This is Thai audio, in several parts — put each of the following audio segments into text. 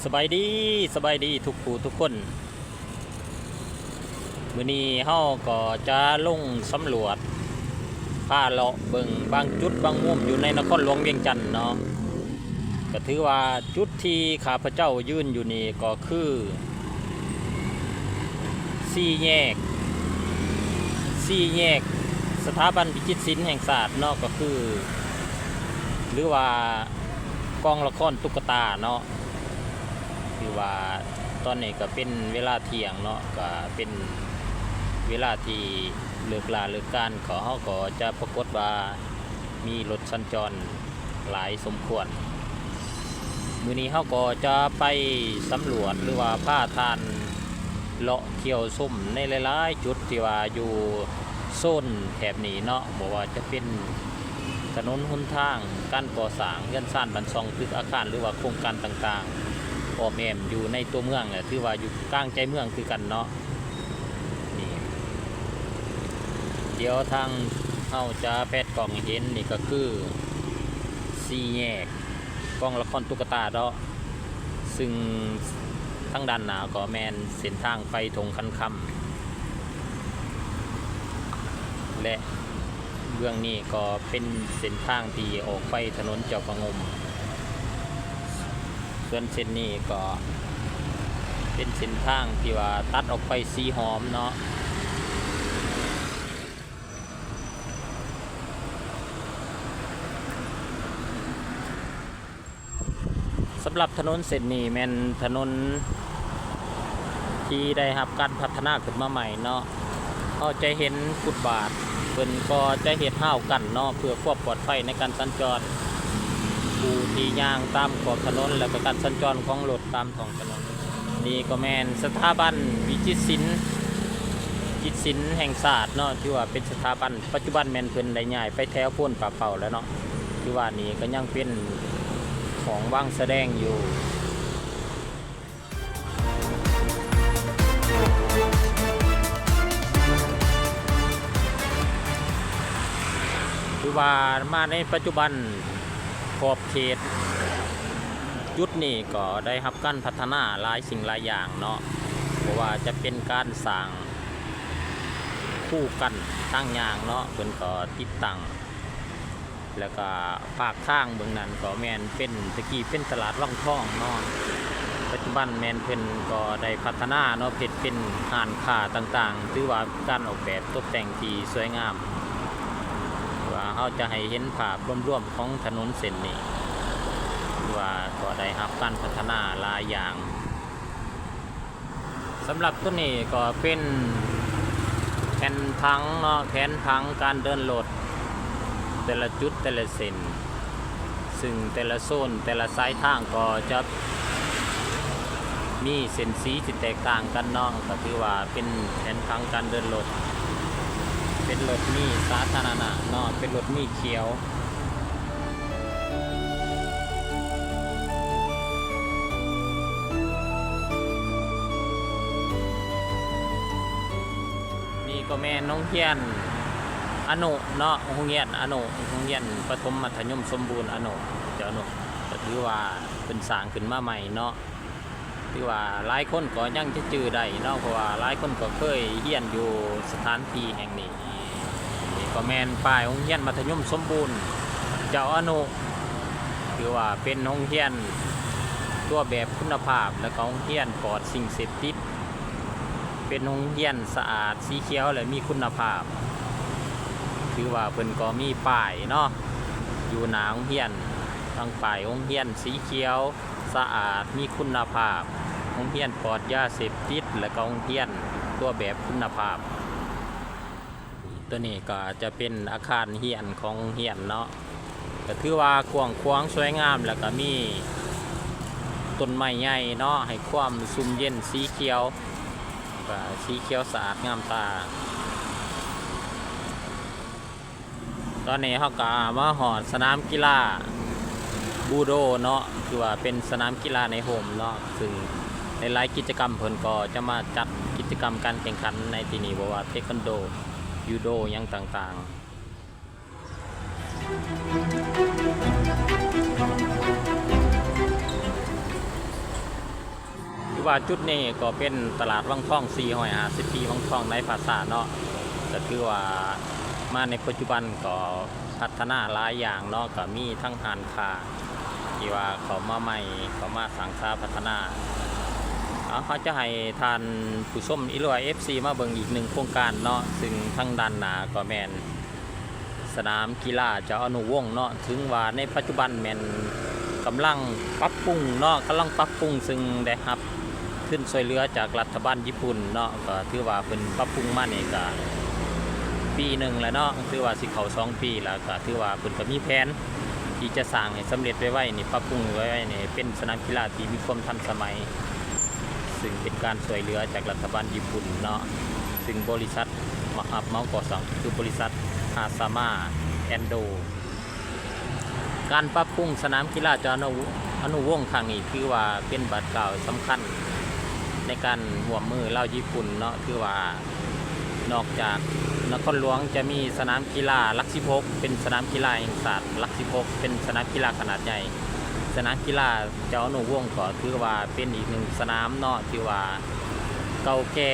สบายดีทุกผู้ทุกคนมื้อนี้เฮาก็จะลงสำรวจผ้าเลาะเบิ่งบางจุดบางมุมอยู่ในนครหลวงเวียงจันทน์เนาะก็ถือว่าจุดที่ข้าพเจ้ายืนอยู่นี่ก็คือสี่แยกสถาบันวิจิตรศิลป์แห่งศาสตร์เนาะก็คือหรือว่ากองละครตุ๊กตาเนาะคือว่าตอนนี้ก็เป็นเวลาเที่ยงเนาะก็เป็นเวลาที่เลิกการเขาก็จะปรากฏว่ามีรถสัญจรหลายสมควรมื้อนี้เขาก็จะไปสำรวจหรือว่าพาทานเลาะเที่ยวส้มในหลายๆจุดที่ว่าอยู่โซนแถบนี้เนาะบอกว่าจะเป็นถนนหนทางการก่อสร้างเรือนซ่านบ้านซองตึกอาคารหรือว่าโครงการต่างๆอ้อมแอมอยู่ในตัวเมืองเนี่ยถือว่าอยู่กลางใจเมืองคือกันเนาะนี่เดี๋ยวทางเราจะแพทย์กล่องเห็นนี่ก็คือสี่แยกกองละครตุ๊กตาเนาะซึ่งทั้งด้านหน้าก็แมนเส้นทางไปทงคันคำและเบื้องนี้ก็เป็นเส้นทางที่ออกไปถนนเจ้าประงมส่วนเส้นนี้ก็เป็นเส้นทางที่ว่าตัดออกไปสีหอมเนาะสำหรับถนนเส้นนี้แม่นถนนที่ได้รับการพัฒนาขึ้นมาใหม่เนาะเราจะเห็นฟุตบาทเพิ่นก็จะเฮ็ดห้าวกันเนาะเพื่อความปลอดภัยในการสัญจรผู้ที่ย่างตามขอบถนนแล้วก็การสัญจรของรถตามท้องถนนนี่ก็แม่นสถาบันวิจิตรศิลป์แห่งศาสตร์เนาะที่ว่าเป็นสถาบันปัจจุบันแม่นเพิ่นได้ย้ายไปแถวโพ้นป่าเป่าแล้วเนาะที่ว่านี่ก็ยังเป็นของว่างแสดงอยู่คือว่ามาในปัจจุบันขอบเขตยุดนี้ก็ได้รับการพัฒนาหลายสิ่งหลายอย่างเนาะเพราะว่าจะเป็นการสร้างคู่กันตั้งอย่างเนาะเพิ่นก็ติดตั้งแล้วก็ภาคทางเบื้องนั้นก็แม่นเป็นตะกี้เป็นตลาดวังทองเนาะปัจจุบันแม่นเพิ่นก็ได้พัฒนาเนาะเป็นห้านค้าต่างๆถือว่าการออกแบบตกแต่งที่สวยงามว่าเราจะให้เห็นภาพรวมๆของถนนเส้นนี้ว่าก็ได้รับการพัฒนาหลายอย่างสำหรับตัวนี้ก็เป็นแผนผังเนาะแผนผังการเดินรถแต่ละจุดแต่ละเส้นซึ่งแต่ละโซนแต่ละสายทางก็จะมีเส้นสีที่แตกต่างกันเนาะก็ถือว่าเป็นแผนผังการเดินรถเป็นรถมีสาธารณะเนาะเป็นรถมีเขียวนี่ก็แม่น้องเฮียนอนุเนาะโรงเรียนอนุโรงเรียนประถมมัธยมสมบูรณ์อนุเจ้าอนุก็ถือว่าเป็นสร้างขึ้นมาใหม่เนาะถือว่าหลายคนก็ยังจะจื้อได้เนาะเพราะว่าหลายคนก็เคยเรียนอยู่สถานที่แห่งนี้นี่ก็แม่นป้ายโรงเรียนมัธยมสมบูรณ์เจ้าอนุถือว่าเป็นโรงเรียนตัวแบบคุณภาพและก็โรงเรียนปลอดสิ่งเสพติดเป็นโรงเรียนสะอาดสีเขียวและมีคุณภาพคือว่าเพิ่นก็มีป้ายเนาะอยู่หน้าโรงเรียนทั้งป้ายโรงเรียนสีเขียวสะอาดมีคุณภาพโรงเรียนปลอดยาเสพติดและก็โรงเรียนตัวแบบคุณภาพตัวนี้ก็จะเป็นอาคารเรียนของโรงเรียนเนาะก็คือว่ากว้างขวางสวยงามแล้วก็มีต้นไม้ใหญ่เนาะให้ความซุ่มเย็นสีเขียวสะอาดงามตาตอนนี้เขาก็มาหอดสนามกีฬาบูโดเนาะคือว่าเป็นสนามกีฬาในโฮมเนาะซึ่งในหลายกิจกรรมเพิ่นก็จะมาจัดกิจกรรมการแข่งขันในที่นี้บอกว่าเทควันโดยูโดยังต่างๆ ว่าจุดนี้ก็เป็นตลาดวังทอง450 ปีวังทองในภาษาเนาะก็คือว่ามาในปัจจุบันก็พัฒนาหลายอย่างเนาะก็มีทั้งหานค้าที่ว่าเขามาใหม่เขามาสังสาพัฒนาเขาจะให้ทานผู้ชมอีลอย FC มาเบิ่งอีกหนึ่งโครงการเนาะซึ่งทั้งด้านหน้าก็แมนสนามกีฬาเจ้าอนุวงศ์เนาะถึงว่าในปัจจุบันแมนกำลังปรับปรุงเนาะกำลังปรับปรุงซึ่งได้รับขึ้นช่วยเหลือจากรัฐบาลญี่ปุ่นเนาะก็ถือว่าเป็นปรับปรุงมานี่ก็ปีหนึ่งแล้วเนาะถือว่าสิเข้า2 ปีแล้วก็ถือว่าเพิ่นก็มีแผนที่จะสร้างให้สำเร็จไว้นี่ปรับปรุงไว้นี่เป็นสนามกีฬาที่มีความทันสมัยซึ่งเป็นการช่วยเหลือจากรัฐบาลญี่ปุ่นเนาะซึ่งบริษัทมาอัพเมาก่อสร้างคือบริษัทฮาซาม่าแอนโดการปรับปรุงสนามกีฬาเจ้าอนุวงศ์ครั้งนี้ถือว่าเป็นบัตรเก่าสำคัญในการร่วมมือเล่าญี่ปุ่นเนาะคือว่านอกจากนครหลวงจะมีสนามกีฬาลักษิโภคเป็นสนามกีฬาแห่งชาติลักษิโภคเป็นสนามกีฬาขนาดใหญ่สนามกีฬาเจ้าอนุวงศ์ก็ถือว่าเป็นอีกหนึ่งสนามเนาะที่ว่าเก่าแก่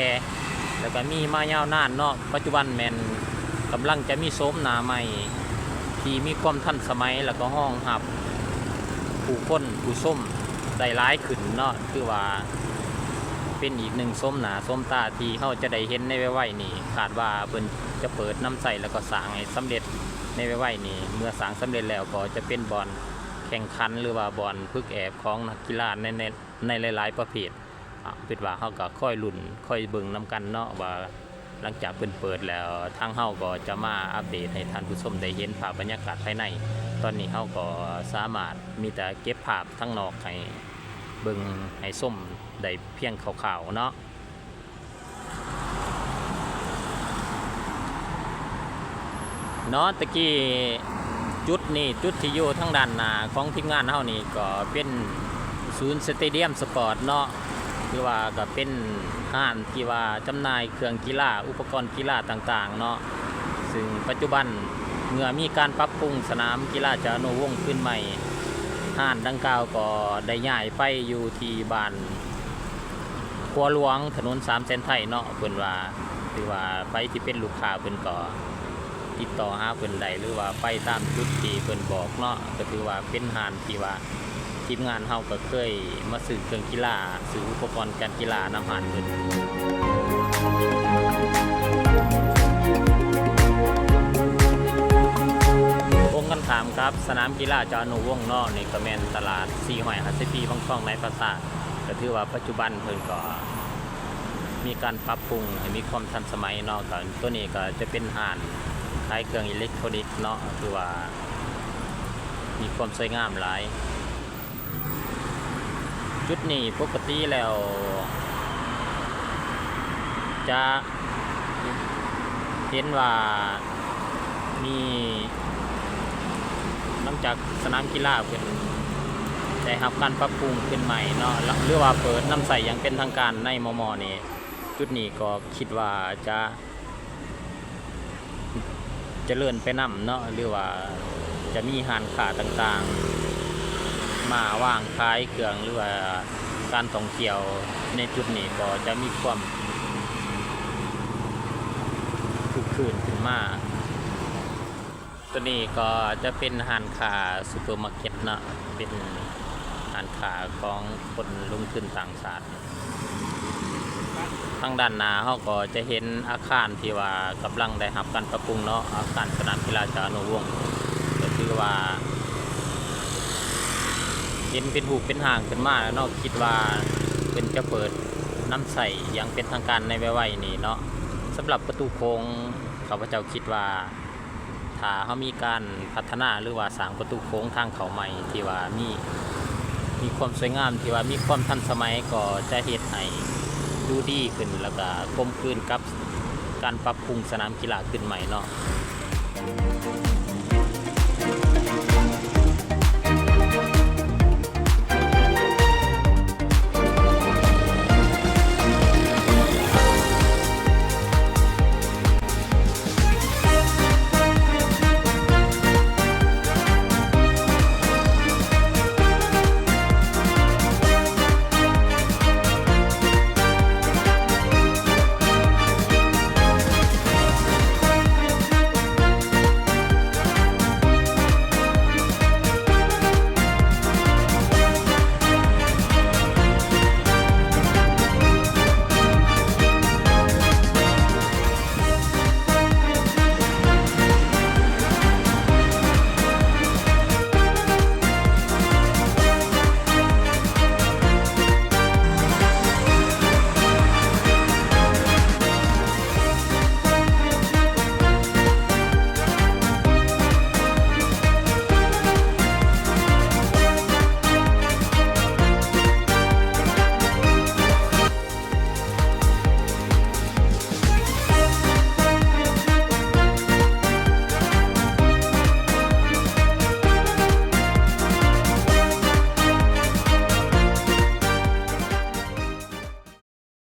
แล้วก็มีมายาวนานเนาะปัจจุบันแมนกำลังจะมีโสมหนาใหม่ที่มีความทันสมัยแล้วก็ห้องหับผู้คนผู้ส้มได้ร้ายขึ้นเนาะคือว่าเป็นอีกหนึ่งส้มหนาส้มตาที่เขาจะได้เห็นในไว้นี่คาดว่าเพิ่นจะเปิดน้ำใสแล้วก็สร้างให้สำเร็จในไว้นี่เมื่อสร้างสำเร็จแล้วก็จะเป็นบอลแข่งขันหรือว่าบอลพึกแอบของนักกีฬาในหลายๆประเภทเป็นว่าเขาก็ค่อยลุ้นค่อยเบิ่งน้ำกันเนาะว่าหลังจากเปิดแล้วทางเฮาก็จะมาอัปเดตให้ท่านผู้ชมได้เห็นภาพบรรยากาศภายในตอนนี้เฮาก็สามารถมีแต่เก็บภาพทั้งนอกให้เบิ่งให้ส้มได้เพียงข่าวๆเนาะตะกี้จุดนี้จุดที่อยู่ทั้งด้านหน้าของทีมงานเฮานี่ก็เป็นศูนย์สเตเดียมสปอร์ตเนาะคือว่าก็เป็นห้างที่ว่าจำหน่ายเครื่องกีฬาอุปกรณ์กีฬาต่างๆเนาะซึ่งปัจจุบันเมื่อมีการปรับปรุงสนามกีฬาเจ้าอนุวงศ์ขึ้นใหม่ห้างดังกล่าวก็ได้ย้ายไปอยู่ที่บ้านขัวหลวงถนน3 เส้นไทยเนาะเพิ่นว่าคือว่าไปที่เป็นลูกค้าเพิ่นก็ติดต่อหาเพิ่นได้หรือว่าไปตามจุดที่เพิ่นบอกเนาะก็ถือว่าเป็นห้างที่ว่าทีมงานเฮาก็เคยมาซื้อเครื่องกีฬาซื้ออุปกรณ์การกีฬานำหานเพิ่นวงกันถามครับสนามกีฬาเจ้าอนุวงศ์เนาะนี่ก็แม่นตลาด450 ปีบางช่องในภาษาก็ถือว่าปัจจุบันเพิ่นก็มีการปรับปรุงให้มีความทันสมัยเนาะก็ตัวนี้ก็จะเป็นห้างขายเครื่องอิเล็กทรอนิกส์เนาะคือว่ามีความสวยงามหลายจุดนี้ปกติแล้วจะเห็นว่ามีหลังจากสนามกีฬาเป็นได้รับการปรับปรุงขึ้นใหม่เนาะหรือว่าเปิดน้ำใสอย่างเป็นทางการในมม.นี่จุดนี้ก็คิดว่าจะเลื่อนไปนำเนาะหรือว่าจะมีห้างค้าต่างๆมาว่างขายเครื่องหรือว่าการท่องเที่ยวในจุดนี้ก็จะมีความคึกคืนขึ้นมาตัวนี้ก็จะเป็นห้างค้าซูเปอร์มาร์เก็ตเนาะเป็นห้างค้าของคนลงทุนต่างชาติทางด้านหน้าเขาก็จะเห็นอาคารที่ว่ากำลังได้รับการปรับปรุงเนาะอาคารสนามกีฬาเจ้าอนุวงศ์ก็คือว่าเห็นเป็นหูเป็นห่างขึ้นมาแล้วเนาะคิดว่าเป็นจะเปิดน้ำใสอย่างเป็นทางการในไว้นี่เนาะสำหรับประตูโค้งข้าพเจ้าคิดว่าถ้าเขามีการพัฒนาหรือว่าสร้างประตูโค้งทางเขาใหม่ที่ว่ามีความสวยงามที่ว่ามีความทันสมัยก็จะเฮ็ดให้ดูดีขึ้นแล้วก็กลมกลืนกับการปรับปรุงสนามกีฬาขึ้นใหม่เนาะ